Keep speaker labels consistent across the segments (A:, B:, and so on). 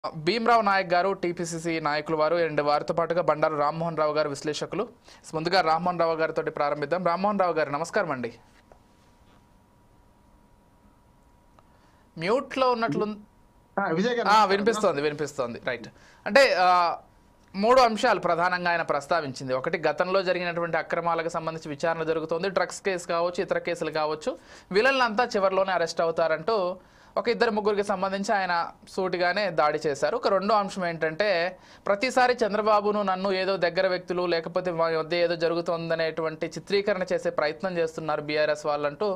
A: భీమరావు నాయక్ గారు టీపీసీసీ నాయకులు వారు అండ్ వారితో పాటుగా బండారు రామ్మోహన్ రావు గారు విశ్లేషకులు. ముందుగా రామ్మోహన్ రావు గారితో ప్రారంభిద్దాం. రామ్మోహన్ రావు గారు నమస్కారం అండి. మ్యూట్లో ఉన్నట్లు వినిపిస్తోంది రైట్. అంటే మూడు అంశాలు ప్రధానంగా ఆయన ప్రస్తావించింది. ఒకటి, గతంలో జరిగినటువంటి అక్రమాలకు సంబంధించి విచారణ జరుగుతోంది. డ్రగ్స్ కేసు కావచ్చు, ఇతర కేసులు కావచ్చు, విలన్లంతా చివరిలోనే అరెస్ట్ అవుతారంటూ ఒక ఇద్దరు ముగ్గురికి సంబంధించి ఆయన సూటిగానే దాడి చేశారు. ఒక రెండో అంశం ఏంటంటే, ప్రతిసారి చంద్రబాబును నన్ను ఏదో దగ్గర వ్యక్తులు లేకపోతే మా మధ్య ఏదో జరుగుతుందనేటువంటి చిత్రీకరణ చేసే ప్రయత్నం చేస్తున్నారు బీఆర్ఎస్ వాళ్ళంటూ,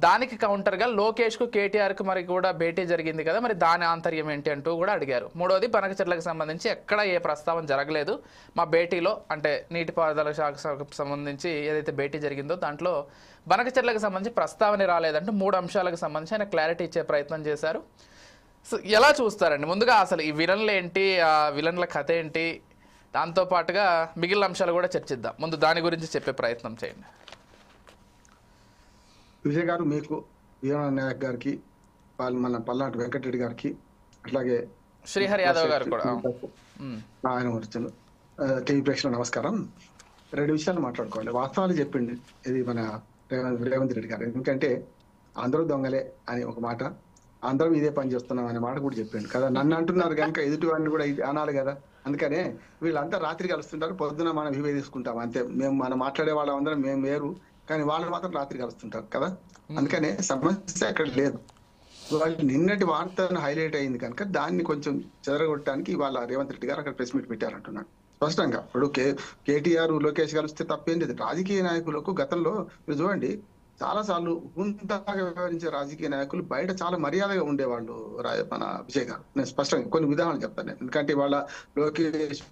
A: దానికి కౌంటర్గా లోకేష్కు కేటీఆర్కు మరి కూడా భేటీ జరిగింది కదా, మరి దాని ఆంతర్యం ఏంటి అంటూ కూడా అడిగారు. మూడోది, బనకచెర్లకు సంబంధించి ఎక్కడ ఏ ప్రస్తావన జరగలేదు మా భేటీలో, అంటే నీటిపారుదల శాఖకు సంబంధించి ఏదైతే భేటీ జరిగిందో దాంట్లో బనకచెర్లకు సంబంధించి ప్రస్తావన రాలేదంటే మూడు అంశాలకు సంబంధించి ఆయన క్లారిటీ ఇచ్చే ప్రయత్నం చేశారు. సో ఎలా చూస్తారండి? ముందుగా అసలు ఈ విలన్లు ఏంటి, ఆ విలన్ల కథ ఏంటి, దాంతోపాటుగా మిగిలిన అంశాలు కూడా చర్చిద్దాం. ముందు దాని గురించి చెప్పే ప్రయత్నం చేయండి.
B: విజయ్ గారు, మీకు వీరనారాయణ నాయక్ గారికి, మన పల్నాటి వెంకటరెడ్డి గారికి, అట్లాగే
A: శ్రీహరి యాదవ్ గారు కూడా
B: ఆయన వచ్చాను. టీవీ ప్రేక్షకులకు నమస్కారం. రెండు విషయాలు మాట్లాడుకోవాలి. వాస్తవాలు చెప్పింది ఇది మన రేవంత్ రెడ్డి గారు. ఎందుకంటే అందరూ దొంగలే అని ఒక మాట, అందరం ఇదే పని చేస్తున్నాం అనే మాట కూడా చెప్పిండు కదా. నన్ను అంటున్నారు కనుక ఎదుటి వాడిని కూడా ఇది అనాలి కదా. అందుకనే వీళ్ళంతా రాత్రి కలుస్తుంటారు, పొద్దున మనం ఇవే తీసుకుంటాం అంతే. మనం మాట్లాడే వాళ్ళందరం మేము వేరు, కానీ వాళ్ళు మాత్రం రాత్రి కలుస్తుంటారు కదా. అందుకనే సమస్య అక్కడ లేదు. వాళ్ళు నిన్నటి వార్తను హైలైట్ అయింది కనుక దాన్ని కొంచెం చెదరగొట్టడానికి ఇవాళ రేవంత్ రెడ్డి గారు అక్కడ ప్రెస్ మీట్ పెట్టారంటున్నాడు స్పష్టంగా. ఇప్పుడు కేటీఆర్ లోకేష్ కలిస్తే తప్పేం లేదు. రాజకీయ నాయకులకు గతంలో మీరు చూడండి, చాలా సార్లు హుందాగా వ్యవహరించే రాజకీయ నాయకులు బయట చాలా మర్యాదగా ఉండేవాళ్ళు. మన విజయ్ గారు, నేను స్పష్టంగా కొన్ని ఉదాహరణలు చెప్తాను నేను. ఎందుకంటే ఇవాళ లోకేష్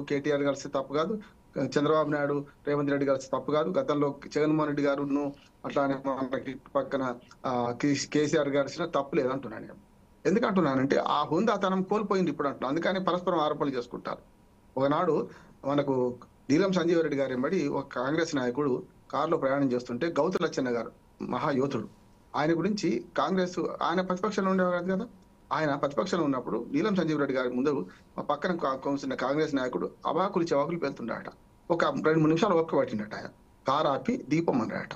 B: కేటీఆర్ కలిస్తే తప్పు కాదు, చంద్రబాబు నాయుడు రేవంత్ రెడ్డి కలిస్తే తప్పు కాదు, గతంలో జగన్మోహన్ రెడ్డి గారు అట్లానే మనకి పక్కన కేసీఆర్ కలిసిన తప్పు లేదంటున్నాను నేను. ఎందుకంటున్నానంటే ఆ హుందాతనం కోల్పోయింది ఇప్పుడు అంటున్నాను. అందుకని పరస్పరం ఆరోపణలు చేసుకుంటారు. ఒకనాడు మనకు నీలం సంజీవ్ రెడ్డి గారు ఎంబడి ఒక కాంగ్రెస్ నాయకుడు కారులో ప్రయాణం చేస్తుంటే గౌతు లచ్చన్న గారు మహాయోధుడు, ఆయన గురించి కాంగ్రెస్, ఆయన ప్రతిపక్షంలో ఉండేవారు కదా, ఆయన ప్రతిపక్షంలో ఉన్నప్పుడు నీలం సంజీవ్ రెడ్డి గారి ముందు పక్కన కూర్చున్న కాంగ్రెస్ నాయకుడు అవాకులు చెవాకులు వెళ్తుండట. ఒక 2-3 నిమిషాలు ఒక్క పట్టిండట. ఆయన కారు ఆపి దీపం అన్నాడట.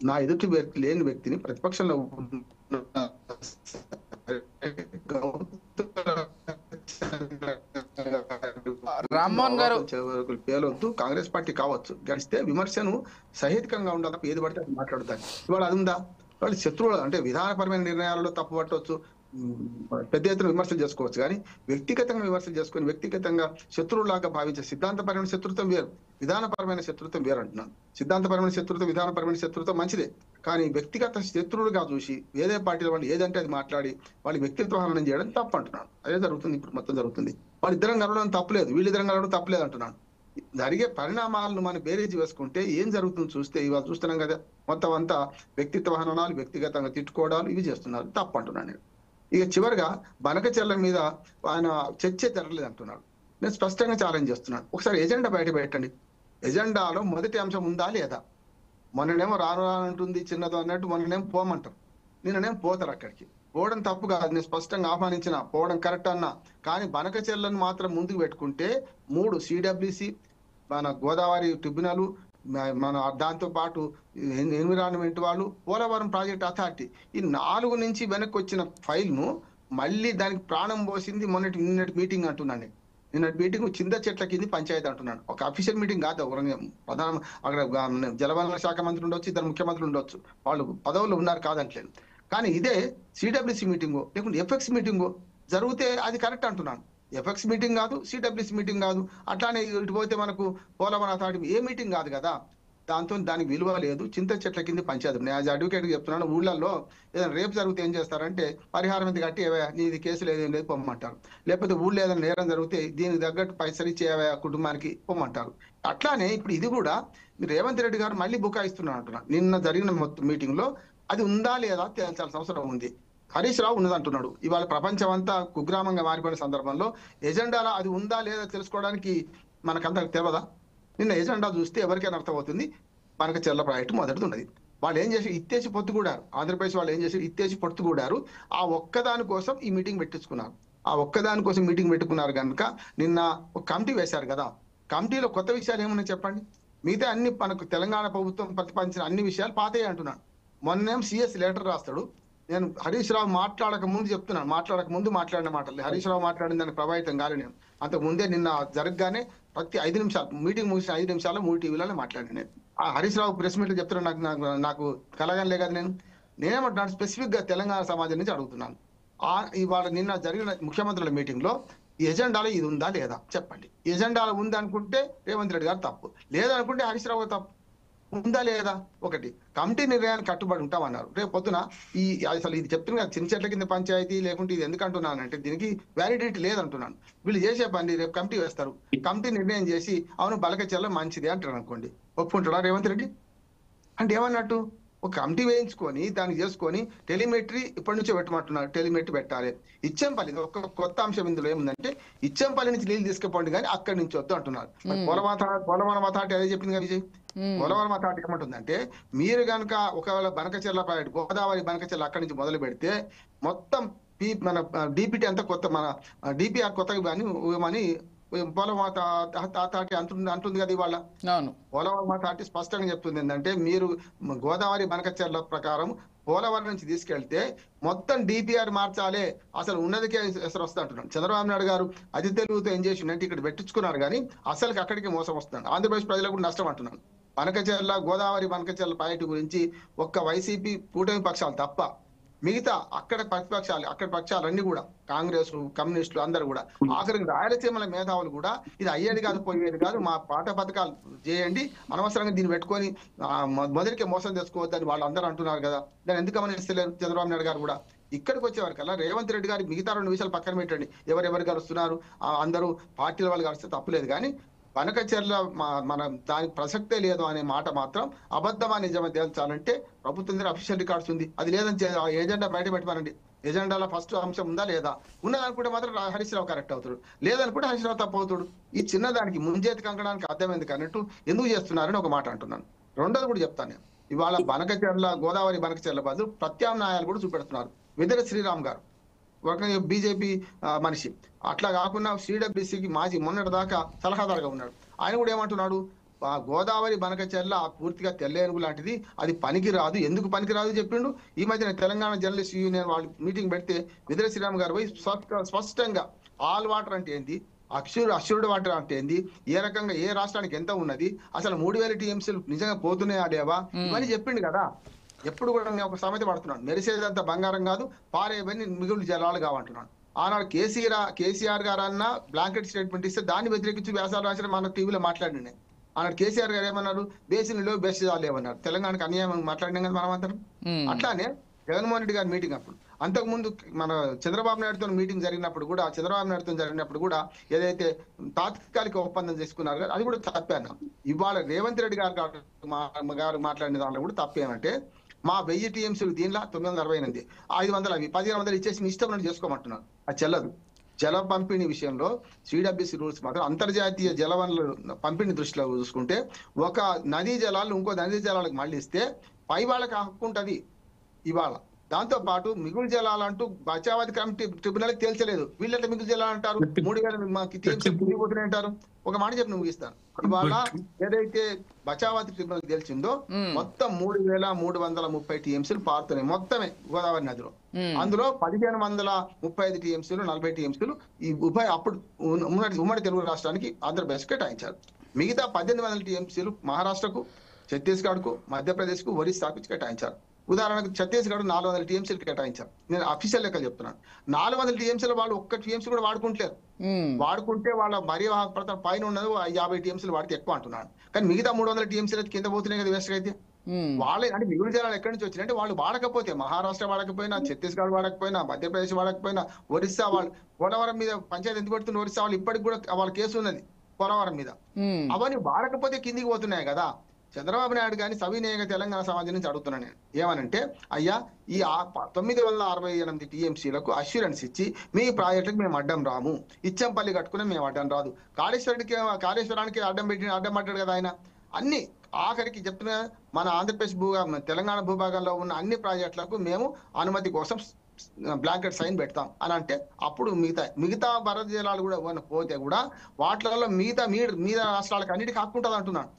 B: నా ఎదుటి లేని వ్యక్తిని ప్రతిపక్షంలో
A: రామ్మోహన్ గారు
B: పేలొద్దు, కాంగ్రెస్ పార్టీ కావచ్చు, గడిస్తే విమర్శను సహేతుకంగా ఉండాలి, ఏది పడితే అది మాట్లాడుతారు. ఇవాళ అది ఉందా? వాళ్ళు శత్రువులు అంటే విధానపరమైన నిర్ణయాలలో తప్పు పట్టవచ్చు, పెద్ద ఎత్తున విమర్శలు చేసుకోవచ్చు, కానీ వ్యక్తిగతంగా విమర్శలు చేసుకుని వ్యక్తిగతంగా శత్రువులాగా భావించే సిద్ధాంతపరమైన శత్రుత్వం వేరు, విధానపరమైన శత్రుత్వం వేరు అంటున్నాను. సిద్ధాంతపరమైన శత్రుత్వం, విధానపరమైన శత్రుత్వం మంచిదే, కానీ వ్యక్తిగత శత్రువులుగా చూసి ఏదే పార్టీలో వాళ్ళు ఏదంటే అది మాట్లాడి వాళ్ళు వ్యక్తిత్వ హననం చేయడం తప్పు అంటున్నాను. అదే జరుగుతుంది ఇప్పుడు, మొత్తం జరుగుతుంది. వాళ్ళిద్దరం కలవడం తప్పలేదు, వీళ్ళిద్దరం కలవడం తప్పలేదు అంటున్నాను. జరిగే పరిణామాలను మనం బేరేజ్ వేసుకుంటే ఏం జరుగుతుంది చూస్తే ఇవాళ చూస్తున్నాం కదా, మొత్తం అంతా వ్యక్తిత్వ హననాలు, వ్యక్తిగతంగా తిట్టుకోవడాలు ఇవి చేస్తున్నారు, తప్పు అంటున్నాను నేను. ఇక చివరిగా బనకచెర్ల మీద ఆయన చర్చే జరగలేదు అంటున్నాడు. నేను స్పష్టంగా ఛాలెంజ్ చేస్తున్నాను, ఒకసారి ఎజెండా బయట పెట్టండి. ఎజెండాలో మొదటి అంశం ఉందా లేదా? మొన్ననేమో రానంటుంది చిన్నదో అన్నట్టు, మొన్ననేమో పోమంటారు, నిన్ననేమో పోతారు. అక్కడికి పోవడం తప్పు కాదు, నేను స్పష్టంగా ఆహ్వానించిన పోవడం కరెక్ట్ అన్నా, కానీ బనకచెర్లను మాత్రం ముందుకు పెట్టుకుంటే 3 సిడబ్ల్యూసి, మన గోదావరి ట్రిబ్యునల్, మన దాంతో పాటు ఎన్విరాన్మెంట్ వాళ్ళు, పోలవరం ప్రాజెక్ట్ అథారిటీ, ఈ 4 నుంచి వెనక్కి వచ్చిన ఫైల్ను మళ్ళీ దానికి ప్రాణం పోసింది నిన్నటి మీటింగ్ అంటున్నాను. నిన్నటి మీటింగ్ చింద చెట్ల కింది పంచాయతీ అంటున్నాను. ఒక అఫీషియల్ మీటింగ్ కాదు. ప్రధాన అక్కడ జలవనరుల శాఖ మంత్రి ఉండొచ్చు, ఇద్దరు ముఖ్యమంత్రులు ఉండొచ్చు, వాళ్ళు పదవుల్లో ఉన్నారు కాదంటలేదు, కానీ ఇదే సిడబ్ల్యూసి మీటింగో లేకుంటే ఎఫ్ఎక్స్ మీటింగో జరిగితే అది కరెక్ట్ అంటున్నాను. ఎఫ్ఎక్స్ మీటింగ్ కాదు, సిడబ్ల్యూసి మీటింగ్ కాదు, అట్లానే ఇటు పోతే మనకు పోలవరం అథారిటీ ఏ మీటింగ్ కాదు కదా. దాంతో దానికి విలువ లేదు. చింత చెట్ల కింద పంచాయతీ. నేను యాజ్ అడ్వకేట్ చెప్తున్నాను, ఊళ్ళల్లో ఏదైనా రేపు జరిగితే ఏం చేస్తారంటే పరిహారం ఎంత కట్టి నీది కేసులు ఏదేం లేదు పొమ్మంటారు, లేకపోతే ఊళ్ళో ఏదైనా నేరం జరిగితే దీనికి తగ్గట్టు పైసలు ఇచ్చే కుటుంబానికి పొమ్మంటారు. అట్లానే ఇప్పుడు ఇది కూడా రేవంత్ రెడ్డి గారు మళ్ళీ బుకాయిస్తున్నారు అంటున్నారు. నిన్న జరిగిన మీటింగ్ లో అది ఉందా లేదా తేల్చాల్సిన అవసరం ఉంది. హరీష్ రావు ఉన్నదంటున్నాడు. ఇవాళ ప్రపంచం అంతా కుగ్రామంగా మారిపోయిన సందర్భంలో ఎజెండాలో అది ఉందా లేదా తెలుసుకోవడానికి మనకందరికి తెలియదా? నిన్న ఎజెండా చూస్తే ఎవరికైనా అర్థమవుతుంది. బనకచెర్ల ప్రాజెక్టు మొదటిది ఉన్నది. వాళ్ళు ఏం చేసి ఇత్తేసి పొత్తుగూడారు. ఆంధ్రప్రదేశ్ వాళ్ళు ఏం చేసి ఇత్తేసి పొత్తుగూడారు. ఆ ఒక్కదాని కోసం ఈ మీటింగ్ పెట్టించుకున్నారు. ఆ ఒక్కదాని కోసం మీటింగ్ పెట్టుకున్నారు కనుక నిన్న ఒక కమిటీ వేశారు కదా, కమిటీలో కొత్త విషయాలు ఏమన్నా చెప్పండి. మిగతా అన్ని మనకు తెలంగాణ ప్రభుత్వం ప్రతిపాదించిన అన్ని విషయాలు పాతయ్యే అంటున్నాను. మొన్నేం సిఎస్ లెటర్ రాస్తాడు, నేను హరీష్ రావు మాట్లాడక ముందు చెప్తున్నాను, మాట్లాడక ముందు మాట్లాడిన మాటలు హరీష్ రావు మాట్లాడిన దానికి ప్రభావితం కాదు. నేను అంతకు ముందే నిన్న జరగగానే ప్రతి 5 నిమిషాలు మీటింగ్ ముగిసిన 5 నిమిషాల్లో 3 టీవీలలో మాట్లాడాను. నేను ఆ హరీష్ రావు ప్రెస్ మీట్ చెప్తున్నాను, నాకు కలగలే కదా. నేనేమంటున్నాను, స్పెసిఫిక్ గా తెలంగాణ సమాజం నుంచి అడుగుతున్నాను. ఇవాళ నిన్న జరిగిన ముఖ్యమంత్రుల మీటింగ్ లో ఎజెండాలో ఇది ఉందా లేదా చెప్పండి. ఎజెండాలో ఉంది అనుకుంటే రేవంత్ రెడ్డి గారు తప్పు, లేదనుకుంటే హరీష్ రావు తప్పు. ఉందా లేదా? ఒకటి, కమిటీ నిర్ణయానికి కట్టుబడి ఉంటామన్నారు. రేపు పొద్దున అసలు ఇది చెప్తున్నా కదా, చిన్న చెట్ల కింద పంచాయతీ లేకుంటే ఇది ఎందుకు అంటున్నానంటే దీనికి వ్యాలిడిటీ లేదంటున్నాను. వీళ్ళు చేసే పని రేపు కమిటీ వేస్తారు, కమిటీ నిర్ణయం చేసి అవును బలకచెల్ల మంచిది అంటారు అనుకోండి, ఒప్పుకుంటాడా రేవంత్ రెడ్డి? అంటే ఏమన్నట్టు, ఒక కమిటీ వేయించుకొని దాన్ని చేసుకొని టెలిమెట్రీ ఇప్పటి నుంచే పెట్టమంటున్నారు. టెలిమెట్రీ పెట్టాలి. ఇచ్చెంపల్లి ఒక కొత్త అంశం ఇందులో ఏముందంటే, ఇచ్చెంపల్లి నుంచి నీళ్ళు తీసుకుపోండి కానీ అక్కడి నుంచి వద్దు అంటున్నారు. పోలవరం అథారిటీ అదే చెప్పింది కదా విజయ్. పోలవరం అథారిటీ ఏమంటుందంటే, మీరు కనుక ఒకవేళ బనకచెర్ల ప్రాజెక్ట్ గోదావరి బనకచెర్ల అక్కడి నుంచి మొదలు పెడితే మొత్తం మన డిపిటి అంతా కొత్త, మన డిపిఆర్ కొత్తగా కానీ పోలవరం అథారిటీ అంటుంది కదా ఇవాళ. పోలవరం అథారిటీ స్పష్టంగా చెప్తుంది ఏంటంటే, మీరు గోదావరి బనకచెర్ల ప్రకారం పోలవరం నుంచి తీసుకెళ్తే మొత్తం డిపిఆర్ మార్చాలే, అసలు ఉన్నదికే అసలు వస్తా అంటున్నాడు. చంద్రబాబు నాయుడు గారు అది తెలుగుతో ఏం చేసిందంటే ఇక్కడ పెట్టించుకున్నారు కానీ అసలుకి అక్కడికి మోసం వస్తున్నాడు. ఆంధ్రప్రదేశ్ ప్రజలకు కూడా నష్టం అంటున్నాను. బనకచెర్ల గోదావరి బనకచెర్ల ప్రాజెక్టు గురించి ఒక్క వైసీపీ కూటమి పక్షాలు తప్ప మిగతా అక్కడ పక్షాలన్నీ కూడా కాంగ్రెస్ కమ్యూనిస్టులు అందరూ కూడా, ఆఖరికి రాయలసీమల మేధావులు కూడా ఇది అయ్యేది కాదు పోయేది కాదు, మా పాత పథకాలు చేయండి, అనవసరంగా దీన్ని పెట్టుకొని మొదటికే మోసం తెచ్చుకోవద్దని వాళ్ళు అందరూ అంటున్నారు కదా. దాన్ని ఎందుకు గమనిస్తలేరు చంద్రబాబు నాయుడు గారు కూడా? ఇక్కడికి వచ్చేవారికల్లా రేవంత్ రెడ్డి గారి మిగతా 2 విషయాలు పక్కన పెట్టండి, ఎవరెవరు కలుస్తున్నారు, అందరూ పార్టీల వాళ్ళు కలిస్తే తప్పులేదు కానీ బనకచెర్ల మన దానికి ప్రసక్తే లేదు అనే మాట మాత్రం అబద్ధమా నిజమా తేల్చాలంటే ప్రభుత్వం దగ్గర అఫీషియల్ రికార్డ్స్ ఉంది. అది లేదని ఏజెండా బయట పెట్టమనండి. ఎజెండాలో ఫస్ట్ అంశం ఉందా లేదా? ఉన్నదనుకుంటే మాత్రం హరీష్ రావు కరెక్ట్ అవుతాడు, లేదనుకుంటే హరీష్ రావు తప్పు అవుతాడు. ఈ చిన్నదానికి ముంజేతి కంకడానికి అర్థమైంది అన్నట్టు ఎందుకు చేస్తున్నారని ఒక మాట అంటున్నాను. రెండోది కూడా చెప్తాను నేను, ఇవాళ బనకచెర్ల గోదావరి బనకచెర్ల బదులు ప్రత్యామ్నాయాలు కూడా చూపెడుతున్నారు. వెదర శ్రీరామ్ గారు ఒక బీజేపీ మనిషి, అట్లా కాకుండా సిడబ్ల్యూసీకి మాజీ మొన్నటి దాకా సలహాదారుగా ఉన్నాడు. ఆయన కూడా ఏమంటున్నాడు, గోదావరి బనకచెర్ల పూర్తిగా తెల్లేనుగు లాంటిది, అది పనికిరాదు. ఎందుకు పనికిరాదు చెప్పిండు. ఈ మధ్యన తెలంగాణ జర్నలిస్ట్ యూనియన్ వాళ్ళు మీటింగ్ పెడితే వెదర శ్రీరామ్ గారు పోయి స్పష్టంగా ఆల్ వాటర్ అంటే ఏంది, అష్యూర్డ్ వాటర్ అంటే ఏంది, ఏ రకంగా ఏ రాష్ట్రానికి ఎంత ఉన్నది, అసలు 3000 టీఎంసీలు నిజంగా పోతున్నాయా లేవా, ఇవన్నీ చెప్పిండు కదా. ఎప్పుడు కూడా నేను ఒక సామెత పడుతున్నాను, మెరిసేదంతా బంగారం కాదు, పారేవన్నీ మిగులు జలాలు కావంటున్నాను. ఆనాడు కేసీఆర్ గారు అన్న బ్లాంకెట్ స్టేట్మెంట్ ఇస్తే దాన్ని వ్యతిరేకించి వ్యాసాలు రాసిన మన టీవీలో మాట్లాడిన. ఆనాడు కేసీఆర్ గారు ఏమన్నారు, బేసిన్లో బెస్ట్ లేవన్నారు. తెలంగాణకు అన్యాయం మాట్లాడినాం కదా మనం అందరం. అట్లానే జగన్మోహన్ రెడ్డి గారి మీటింగ్ అప్పుడు, అంతకుముందు మన చంద్రబాబు నాయుడుతో మీటింగ్ జరిగినప్పుడు కూడా ఏదైతే తాత్కాలిక ఒప్పందం చేసుకున్నారు కదా, అది కూడా తప్పాను. ఇవాళ రేవంత్ రెడ్డి గారు మాట్లాడిన దాంట్లో కూడా తప్పేమంటే, మా 1000 టీఎంసీలు దీనిలో 968, 500 అవి 1500 ఇచ్చేసి మీ ఇష్టం చేసుకోమంటున్నారు. అది చెల్లదు. జల పంపిణీ విషయంలో సిడబ్ల్యూసీ రూల్స్ మాత్రం అంతర్జాతీయ జల వనరుల పంపిణీ దృష్టిలో చూసుకుంటే, ఒక నదీ జలాలు ఇంకో నదీ జలాలకు మళ్ళీ ఇస్తే పై వాళ్ళకి హక్కు ఉంటుంది ఇవాళ. దాంతో పాటు మిగులు జలాలు అంటూ బచావతి కమిటీ ట్రిబ్యునల్ తేల్చలేదు. వీళ్ళంటే మిగులు జలాలు అంటారు, 3000 టీఎంసీ పోతున్నాయి అంటారు. ఒక మాట చెప్పి ముగిస్తాను. ఇవాళ ఏదైతే బచావతి ట్రిబ్యునల్ తేల్చిందో మొత్తం 3330 టీఎంసీలు పారుతున్నాయి మొత్తమే గోదావరి నదిలో. అందులో 1535 టీఎంసీలు 40 టీఎంసీలు ఈ అప్పుడు ఉమ్మడి తెలుగు రాష్ట్రానికి ఆంధ్రప్రదేశ్ కేటాయించారు. మిగతా 1800 టీఎంసీలు మహారాష్ట్రకు, ఛత్తీస్గఢ్ కు, మధ్యప్రదేశ్ కు, ఒరిస్సాకు కేటాయించారు. ఉదాహరణకు ఛత్తీస్గఢ్ 400 టీఎంసీలు కేటాయించారు. నేను అఫీషియల్ లెక్కలు చెప్తున్నాను. 400 టీఎంసీలు వాళ్ళు ఒక్క టీఎంసీ కూడా వాడుకుంటలేరు. వాడుకుంటే వాళ్ళ మరీ పైన ఉన్నది 50 టీఎంసీలు వాడితే ఎక్కువ అంటున్నాను. కానీ మిగతా 300 టీఎంసీలు కింద పోతున్నాయి కదా వేస్ట్ అయితే. వాళ్ళే అంటే మిగులు జలాలు ఎక్కడి నుంచి వచ్చినాయంటే, వాళ్ళు వాడకపోతే మహారాష్ట్ర వాడకపోయినా, ఛత్తీస్గఢ్ వాడకపోయినా, మధ్యప్రదేశ్ వాడకపోయినా, ఒరిస్సా వాళ్ళు పోలవరం మీద పంచాయతీ ఎందుకు పెడుతున్న ఒరిస్సా వాళ్ళు ఇప్పటికి కూడా వాళ్ళ కేసు ఉన్నది పోలవరం మీద. అవన్నీ వాడకపోతే కిందికి పోతున్నాయి కదా. చంద్రబాబు నాయుడు గారిని సవినయంగా తెలంగాణ సమాజం నుంచి అడుగుతున్నాను నేను, ఏమనంటే, అయ్యా ఈ 968 టీఎంసీలకు అష్యూరెన్స్ ఇచ్చి మీ ప్రాజెక్టులకు మేము అడ్డం రాము, ఇచ్చంపల్లి కట్టుకునే మేము అడ్డం రాదు, కాళేశ్వరానికి అడ్డం పడ్డాడు కదా ఆయన. అన్ని ఆఖరికి చెప్తున్నా, మన ఆంధ్రప్రదేశ్ తెలంగాణ భూభాగంలో ఉన్న అన్ని ప్రాజెక్టులకు మేము అనుమతి కోసం బ్లాంకెట్ సైన్ పెడతాం అని అంటే అప్పుడు మిగతా భారత జలాలు కూడా పోతే కూడా వాటిలలో మీద రాష్ట్రాలకు అన్నిటికీ హక్కు ఉంటుంది అంటున్నాను.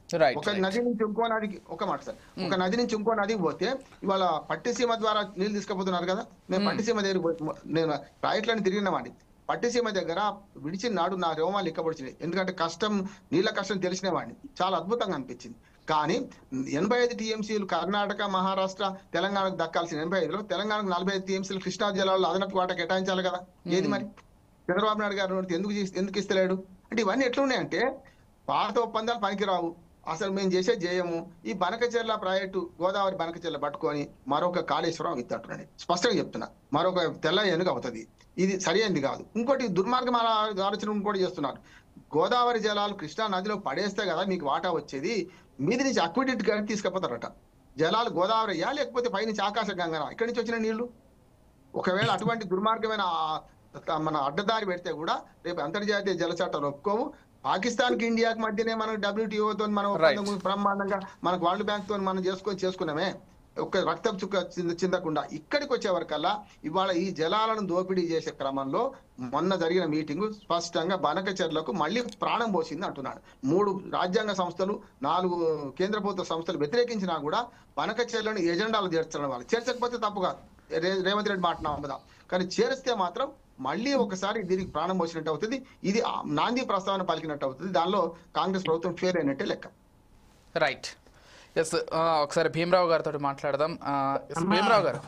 B: ఒక నది నుంచి ఇంకో నదికి ఒక మాట సార్, ఒక నది నుంచి ఇంకో నదికి పోతే ఇవాళ పట్టిసీమ ద్వారా నీళ్లు తీసుకుపోతున్నారు కదా. మేము పట్టిసీమ దగ్గర నేను రాయట్లని తిరిగినామండి. పట్టిసీమ దగ్గర విడిచిన నాడు నా రోమాలు ఎక్కబడిచినాయి. ఎందుకంటే నీళ్ళ కష్టం తెలిసిన వాడిని, చాలా అద్భుతంగా అనిపించింది. కానీ 85 టీఎంసీలు కర్ణాటక, మహారాష్ట్ర, తెలంగాణకు దక్కాల్సిన 85లో తెలంగాణకు 45 టీఎంసీలు కృష్ణా జిల్లాలో అదనపు వాటా కేటాయించాలి కదా. ఏది మరి చంద్రబాబు నాయుడు గారు ఎందుకు ఇస్తలేడు అంటే ఇవన్నీ ఎట్లున్నాయంటే పాత ఒప్పందాలు పనికిరావు, అసలు మేము చేసేది చేయము. ఈ బనకచెర్ల ప్రాజెక్టు గోదావరి బనకచెర్ల పట్టుకొని మరొక కాళేశ్వరం ఇద్దంటున్నాను, స్పష్టంగా చెప్తున్నా. మరొక తెల్ల ఏనుగు అవుతుంది, ఇది సరైనది కాదు. ఇంకోటి దుర్మార్గం ఆలోచన ఇంకోటి చేస్తున్నారు. గోదావరి జలాలు కృష్ణా నదిలో పడేస్తే కదా మీకు వాటా వచ్చేది, మీది నుంచి అక్విడెంట్ గారికి తీసుకుపోతారట. జలాలు గోదావరి అయ్యా లేకపోతే పైనుంచి ఆకాశ గంగనా, ఇక్కడి నుంచి వచ్చిన నీళ్లు? ఒకవేళ అటువంటి దుర్మార్గమైన మన అడ్డదారి పెడితే కూడా రేపు అంతర్జాతీయ జల చట్టాలు ఒప్పుకోవు. పాకిస్తాన్ కి ఇండియాకి మధ్యనే మనం WTO మనం బ్రహ్మాండంగా మనకు వరల్డ్ బ్యాంక్ తో మనం చేసుకున్నామే, ఒక్క రక్తం చుక్క చిందకుండా. ఇక్కడికి వచ్చే వరకల్లా ఇవాళ ఈ జలాలను దోపిడీ చేసే క్రమంలో మొన్న జరిగిన మీటింగ్ స్పష్టంగా బనకచెర్లకు మళ్ళీ ప్రాణం పోసింది అంటున్నాడు. 3 రాజ్యాంగ సంస్థలు, 4 కేంద్ర ప్రభుత్వ సంస్థలు వ్యతిరేకించినా కూడా బనకచెర్లను ఎజెండాలు చేర్చడం వాళ్ళు. చేర్చకపోతే తప్పు కాదు, రేవంత్ రెడ్డి మాట నమ్మదాం, కానీ చేరిస్తే మాత్రం మళ్ళీ ఒకసారి దీనికి ప్రాణం పోసినట్టు అవుతుంది. ఇది నాంది ప్రస్తావన పలికినట్టు అవుతుంది. దానిలో కాంగ్రెస్ ప్రభుత్వం ఫెయిల్ అయినట్టే లెక్క.
A: రైట్. ఎస్, ఒకసారి భీమరావు గారితో మాట్లాడదాం. భీమరావు గారు,